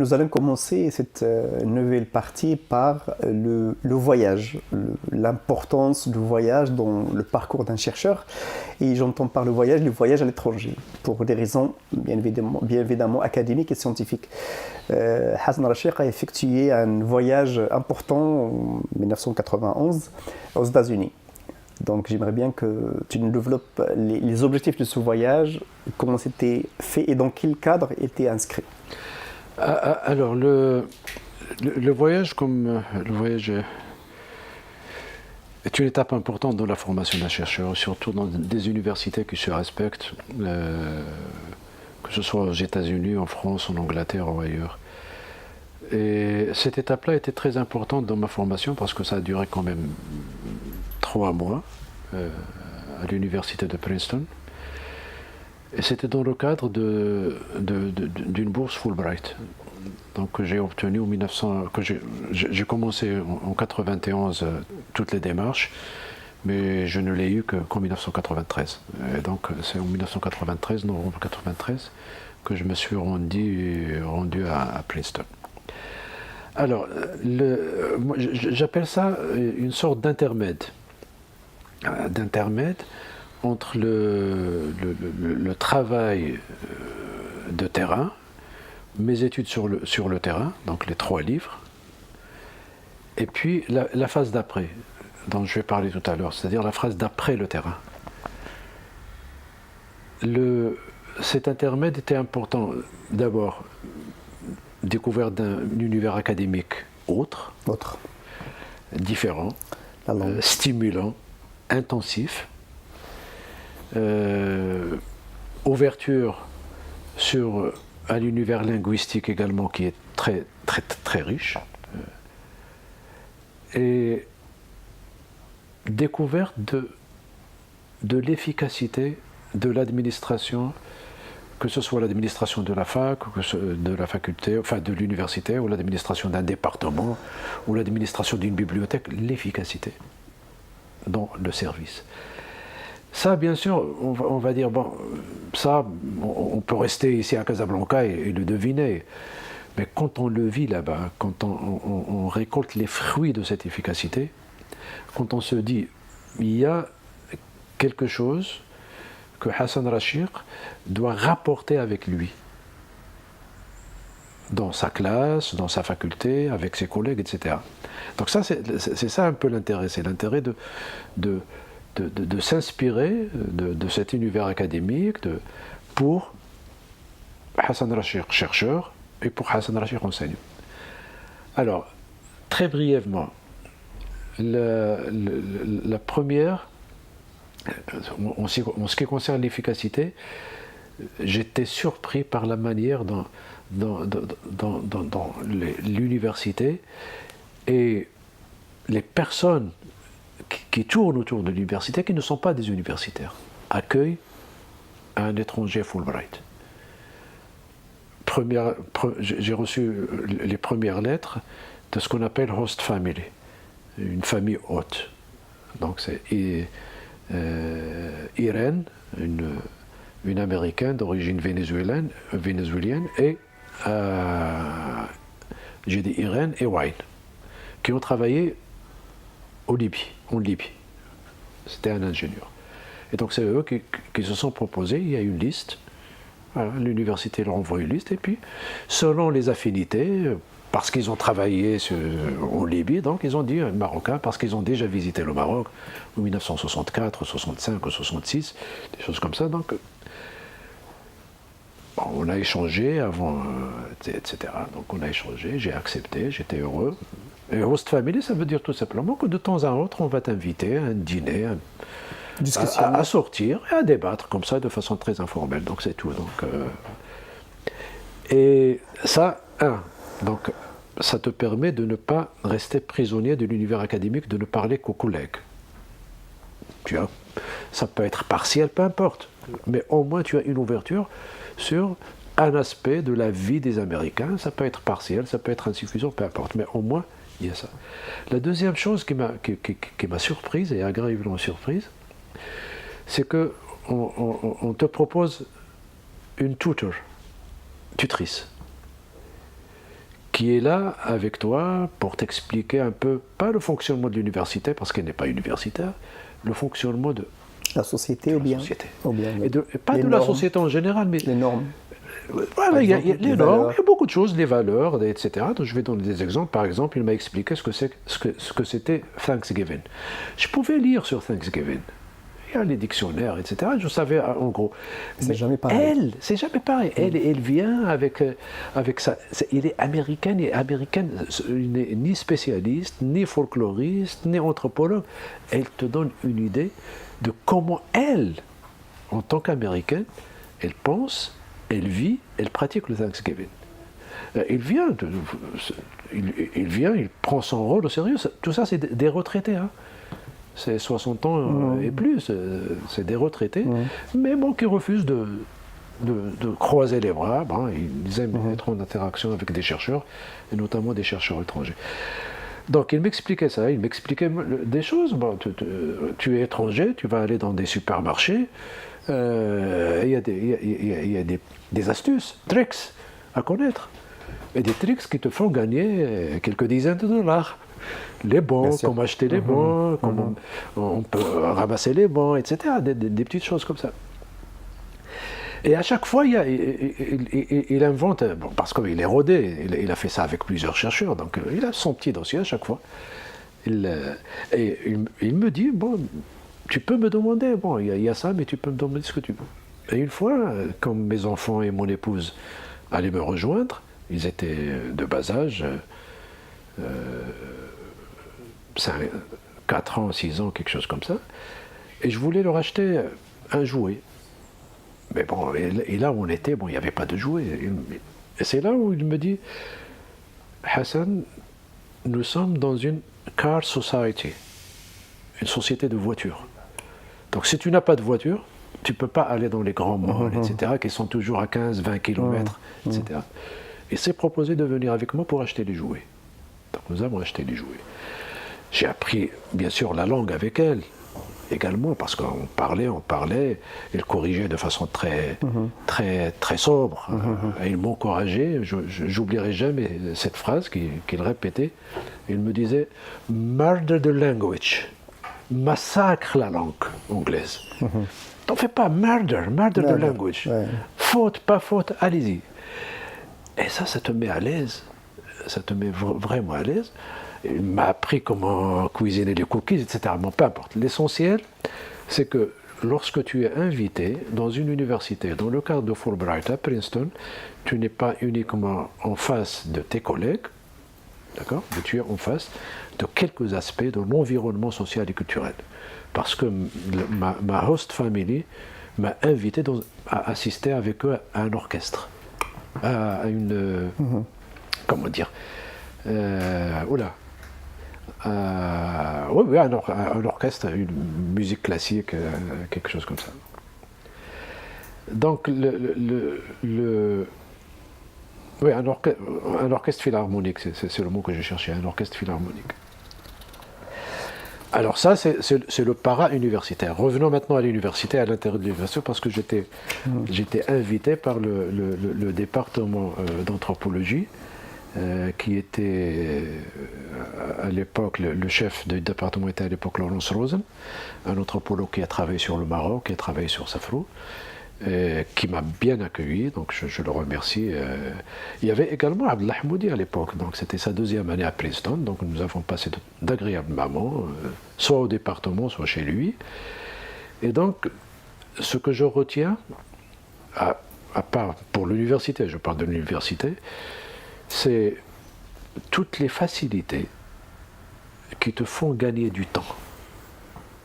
Nous allons commencer cette nouvelle partie par le voyage, l'importance du voyage dans le parcours d'un chercheur. Et j'entends par le voyage à l'étranger, pour des raisons bien évidemment académiques et scientifiques. Hassan Rachid a effectué un voyage important en 1991 aux États-Unis. Donc j'aimerais bien que tu nous développes les objectifs de ce voyage, comment c'était fait et dans quel cadre était inscrit. Alors le voyage, comme le voyage est une étape importante dans la formation d'un chercheur, surtout dans des universités qui se respectent, que ce soit aux États-Unis, en France, en Angleterre ou ailleurs. Et cette étape-là était très importante dans ma formation parce que ça a duré quand même 3 mois à l'université de Princeton. Et c'était dans le cadre d'une bourse Fulbright. Donc que j'ai obtenu en 1900, j'ai commencé en 91 toutes les démarches, mais je ne l'ai eu qu'en 1993. Et donc c'est en 1993, novembre 1993, que je me suis rendu à Princeton. Alors, j'appelle ça une sorte d'intermède entre le travail de terrain, mes études sur le terrain, donc les 3 livres, et puis la phase d'après, dont je vais parler tout à l'heure, c'est-à-dire la phase d'après le terrain. Cet intermède était important, d'abord, découverte d'un univers académique autre. Différent, stimulant, intensif, ouverture sur un univers linguistique également qui est très, très, très riche, et découverte de l'efficacité de l'administration, que ce soit l'administration de la fac, de la faculté, enfin de l'université, ou l'administration d'un département, ou l'administration d'une bibliothèque, l'efficacité dans le service. Ça, bien sûr, on va dire, bon, ça, on peut rester ici à Casablanca et le deviner, mais quand on le vit là-bas, quand on récolte les fruits de cette efficacité, quand on se dit, il y a quelque chose que Hassan Rachid doit rapporter avec lui, dans sa classe, dans sa faculté, avec ses collègues, etc. Donc ça, c'est ça un peu l'intérêt, c'est l'intérêt de s'inspirer de cet univers académique pour Hassan Rachid, chercheur, et pour Hassan Rachid, enseignant. Alors, très brièvement, la première, en ce qui concerne l'efficacité, j'étais surpris par la manière dont l'université et les personnes qui tournent autour de l'université, qui ne sont pas des universitaires, accueillent un étranger Fulbright. J'ai reçu les premières lettres de ce qu'on appelle host family, une famille hôte. Donc c'est Irène, une américaine d'origine vénézuélienne, et j'ai dit Irène et Wayne, qui ont travaillé en Libye. C'était un ingénieur. Et donc c'est eux qui se sont proposés, il y a une liste, voilà, l'université leur envoie une liste, et puis selon les affinités, parce qu'ils ont travaillé en Libye, donc ils ont dit marocain, parce qu'ils ont déjà visité le Maroc en 1964, 65 ou 66, des choses comme ça. Donc bon, on a échangé avant, etc. Donc on a échangé, j'ai accepté, j'étais heureux. Et host family, ça veut dire tout simplement que de temps à autre, on va t'inviter à un dîner, à sortir et à débattre comme ça de façon très informelle. Donc c'est tout. Donc, et ça, donc ça te permet de ne pas rester prisonnier de l'univers académique, de ne parler qu'aux collègues. Tu vois, ça peut être partiel, peu importe. Mais au moins tu as une ouverture sur un aspect de la vie des Américains. Ça peut être partiel, ça peut être insuffisant, peu importe. Mais au moins, il y a ça. La deuxième chose qui m'a surprise et agréablement surprise, c'est qu'on te propose une tutrice. qui est là avec toi pour t'expliquer un peu, pas le fonctionnement de l'université, parce qu'elle n'est pas universitaire, le fonctionnement de la société, la ou bien, société. ou bien Et pas les de la normes, société en général, mais les normes. voilà, il y a exemple, les les normes, valeurs. il y a beaucoup de choses, les valeurs, etc. Donc, je vais donner des exemples. Par exemple, il m'a expliqué ce que c'était Thanksgiving. Je pouvais lire sur Thanksgiving. Il y a les dictionnaires, etc. Je savais en gros. C'est Mais jamais pareil. elle, c'est jamais pareil. Elle vient avec ça. Il est américaine et américaine. Il n'est ni spécialiste, ni folkloriste, ni anthropologue. Elle te donne une idée de comment elle, en tant qu'américaine, elle pense, elle vit, elle pratique le Thanksgiving. Il vient, il prend son rôle au sérieux. Tout ça, c'est des retraités. Hein. C'est 60 ans et plus, c'est des retraités, mais bon, qui refusent de croiser les bras. Bon, ils aiment être en interaction avec des chercheurs, et notamment des chercheurs étrangers. Donc il m'expliquait ça, il m'expliquait des choses. Bon, tu es étranger, tu vas aller dans des supermarchés, il y a des astuces, tricks à connaître, et des tricks qui te font gagner quelques dizaines de dollars. Les bons, comment acheter les bons, comment on peut ramasser les bons, etc. Des petites choses comme ça. Et à chaque fois, il invente, bon, parce qu'il est rodé, il a fait ça avec plusieurs chercheurs, donc il a son petit dossier à chaque fois. Il me dit, bon, tu peux me demander, bon, il y a ça, mais tu peux me demander ce que tu veux. Et une fois, quand mes enfants et mon épouse allaient me rejoindre, ils étaient de bas âge, 4 ans, 6 ans, quelque chose comme ça, et je voulais leur acheter un jouet. Mais bon, et là où on était, bon, il n'y avait pas de jouet. Et c'est là où il me dit, Hassan, nous sommes dans une car society, une société de voitures. Donc si tu n'as pas de voiture, tu ne peux pas aller dans les grands malls, etc., qui sont toujours à 15, 20 km, etc. Et c'est proposé de venir avec moi pour acheter les jouets. Donc nous avons acheté les jouets. J'ai appris, bien sûr, la langue avec elle, également, parce qu'on parlait, elle corrigeait de façon très sobre. Et il m'encourageait, j'oublierai jamais cette phrase qu'il répétait. Il me disait « Murder the language », massacre la langue anglaise. T'en fais pas, murder the language. Ouais. Faute, pas faute, allez-y. Et ça te met à l'aise, ça te met vraiment à l'aise. Il m'a appris comment cuisiner les cookies, etc. Bon, peu importe. L'essentiel, c'est que lorsque tu es invité dans une université, dans le cadre de Fulbright à Princeton, tu n'es pas uniquement en face de tes collègues, d'accord, mais tu es en face de quelques aspects de l'environnement social et culturel. Parce que ma host family m'a invité à assister avec eux à un orchestre, à une... comment dire oui, un orchestre, une musique classique, quelque chose comme ça. Donc, oui, un orchestre philharmonique, c'est le mot que je cherchais, un orchestre philharmonique. Alors ça, c'est le para-universitaire. Revenons maintenant à l'université, à l'intérieur de l'université, parce que j'étais invité par le département d'anthropologie, qui était à l'époque, le chef du département était à l'époque Lawrence Rosen, un anthropologue qui a travaillé sur le Maroc, qui a travaillé sur Safrou, qui m'a bien accueilli, donc je le remercie. Il y avait également Abdallah Hammoudi à l'époque, donc c'était sa 2e année à Princeton, donc nous avons passé d'agréables moments, soit au département, soit chez lui. Et donc, ce que je retiens, à part pour l'université, je parle de l'université, c'est toutes les facilités qui te font gagner du temps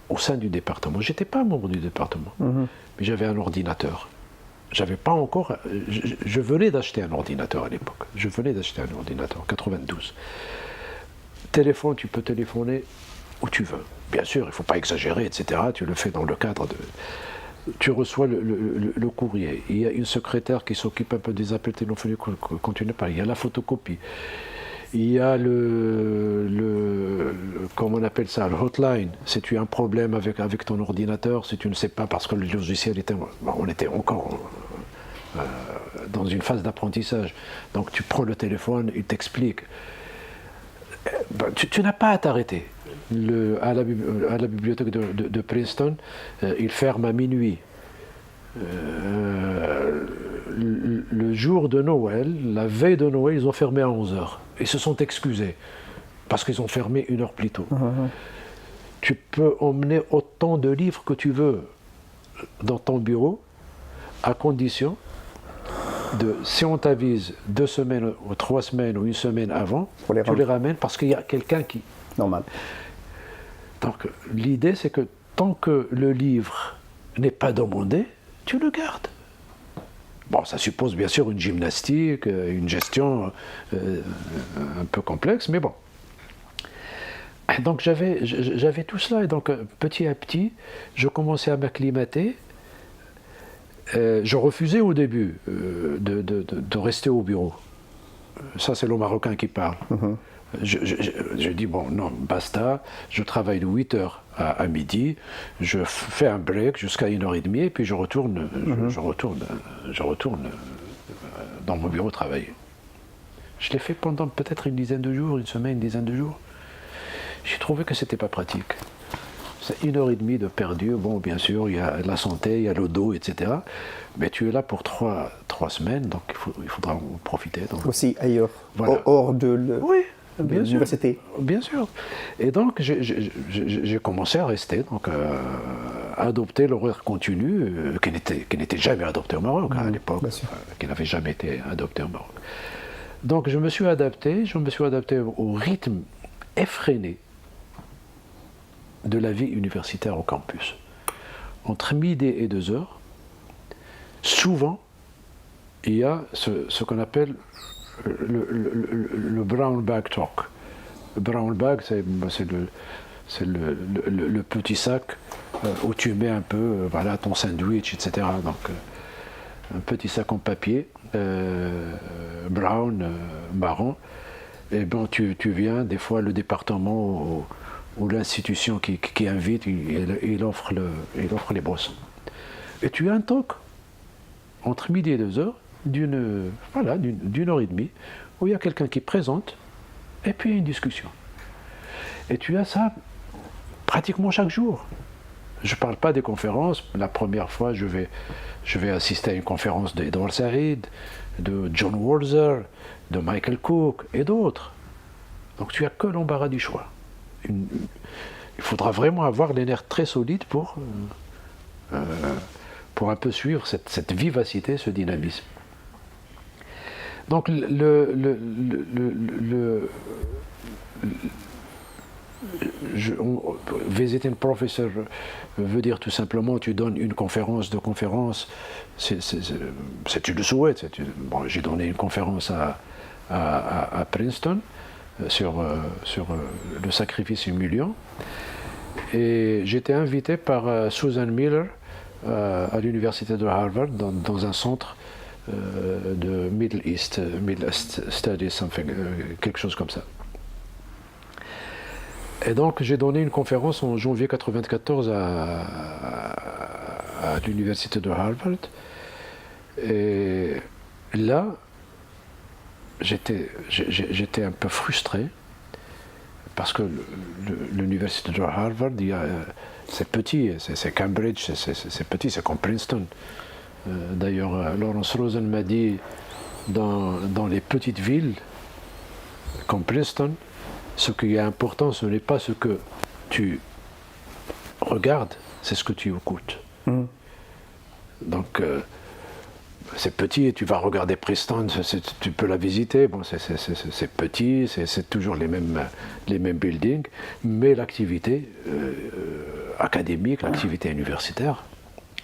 au sein du département. Je n'étais pas membre du département, mais j'avais un ordinateur. J'avais pas encore... Je venais d'acheter un ordinateur à l'époque. Je venais d'acheter un ordinateur en 92. Téléphone, tu peux téléphoner où tu veux. Bien sûr, il ne faut pas exagérer, etc. Tu le fais dans le cadre de... Tu reçois le courrier. Il y a une secrétaire qui s'occupe un peu des appels téléphoniques quand tu n'es pas. Il y a la photocopie. Il y a comment on appelle ça, le hotline. Si tu as un problème avec ton ordinateur, si tu ne sais pas parce que le logiciel était... Bon, on était encore dans une phase d'apprentissage. Donc tu prends le téléphone, il t'explique. Tu n'as pas à t'arrêter. À la bibliothèque de Princeton, il ferme à minuit. Le jour de Noël, la veille de Noël, ils ont fermé à 11h. Ils se sont excusés parce qu'ils ont fermé 1 heure plus tôt. Tu peux emmener autant de livres que tu veux dans ton bureau, à condition si on t'avise 2 semaines ou 3 semaines ou 1 semaine avant, tu les ramènes parce qu'il y a quelqu'un qui... Normal. Donc l'idée c'est que tant que le livre n'est pas demandé, tu le gardes. Bon, ça suppose bien sûr une gymnastique, une gestion un peu complexe, mais bon. Donc j'avais tout cela, et donc petit à petit, je commençais à m'acclimater. Je refusais au début de rester au bureau. Ça, c'est le Marocain qui parle. Je dis, bon, non, basta, je travaille de 8h à midi, je fais un break jusqu'à 1h30, et puis je retourne dans mon bureau travailler. Je l'ai fait pendant peut-être une dizaine de jours, une semaine, une dizaine de jours. J'ai trouvé que c'était pas pratique. C'est 1h30 de perdu. Bon, bien sûr, il y a la santé, il y a le dos, etc. Mais tu es là pour 3 semaines, donc il faudra en profiter. Donc. Aussi ailleurs, voilà. hors de l'université. Bien sûr. Et donc, j'ai commencé à rester, donc à adopter l'horaire continu, qui n'était jamais adopté au Maroc à l'époque, qui n'avait jamais été adopté au Maroc. Donc, je me suis adapté au rythme effréné de la vie universitaire au campus. Entre midi et 2h, souvent, il y a ce qu'on appelle le brown bag talk. Le brown bag, c'est le petit sac où tu mets un peu voilà, ton sandwich, etc. Donc, un petit sac en papier, brown, marron. Et bon, tu viens, des fois, le département ou l'institution qui invite, il offre les boissons. Et tu as un talk entre midi et 2h d'une heure et demie où il y a quelqu'un qui présente et puis il y a une discussion. Et tu as ça pratiquement chaque jour. Je ne parle pas des conférences. La première fois, je vais assister à une conférence d'Edward Said, de John Walzer, de Michael Cook et d'autres. Donc tu n'as que l'embarras du choix. Il faudra vraiment avoir les nerfs très solides pour un peu suivre cette vivacité, ce dynamisme. Donc visiting professor veut dire tout simplement tu donnes une conférence, deux conférences, tu le souhaites. Bon, j'ai donné une conférence à Princeton sur le sacrifice humiliant, et j'étais invité par Susan Miller à l'université de Harvard dans un centre de Middle East Studies, quelque chose comme ça. Et donc j'ai donné une conférence en janvier 1994 à l'université de Harvard, et là j'étais un peu frustré parce que l'université de Harvard, c'est petit, c'est Cambridge, c'est petit, c'est comme Princeton. D'ailleurs, Lawrence Rosen m'a dit, dans les petites villes comme Princeton, ce qui est important, ce n'est pas ce que tu regardes, c'est ce que tu écoutes. Donc, c'est petit et tu vas regarder Princeton, tu peux la visiter, bon, c'est petit, c'est toujours les mêmes buildings, mais l'activité académique, l'activité universitaire,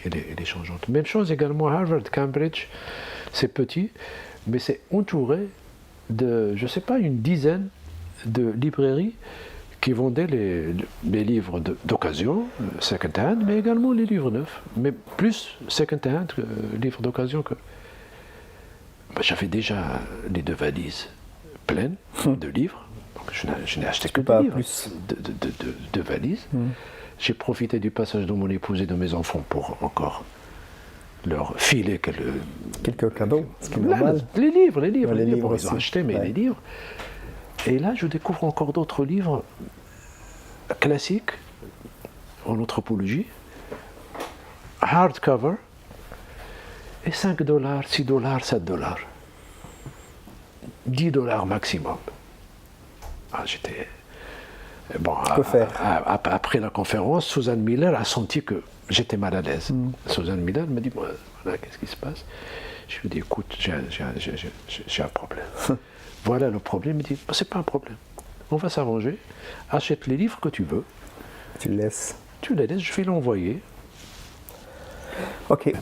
elle est changeante. Même chose également à Harvard, Cambridge, c'est petit, mais c'est entouré de, je ne sais pas, une dizaine de librairies qui vendaient les livres d'occasion, second-hand, mais également les livres neufs, mais plus second-hand que livres d'occasion. J'avais déjà les 2 valises pleines de livres, donc je n'ai acheté que 2 livres, de valises. J'ai profité du passage de mon épouse et de mes enfants pour encore leur filer quelques cadeaux, ce qui est Là, normal. les livres, Ouais, les livres bon, ils ont aussi. acheté, mais Ouais. les livres. Et là, je découvre encore d'autres livres classiques en anthropologie, hardcover, et 5 dollars, 6 dollars, 7 dollars. 10 dollars maximum. Ah, j'étais. Bon, Que faire? après la conférence, Suzanne Miller a senti que j'étais mal à l'aise. Suzanne Miller me dit, voilà, qu'est-ce qui se passe? Je lui dis, écoute, j'ai un problème. Voilà le problème. Il dit, c'est pas un problème. On va s'arranger. Achète les livres que tu veux. Tu le laisses. Tu les laisses, je vais l'envoyer. Ok.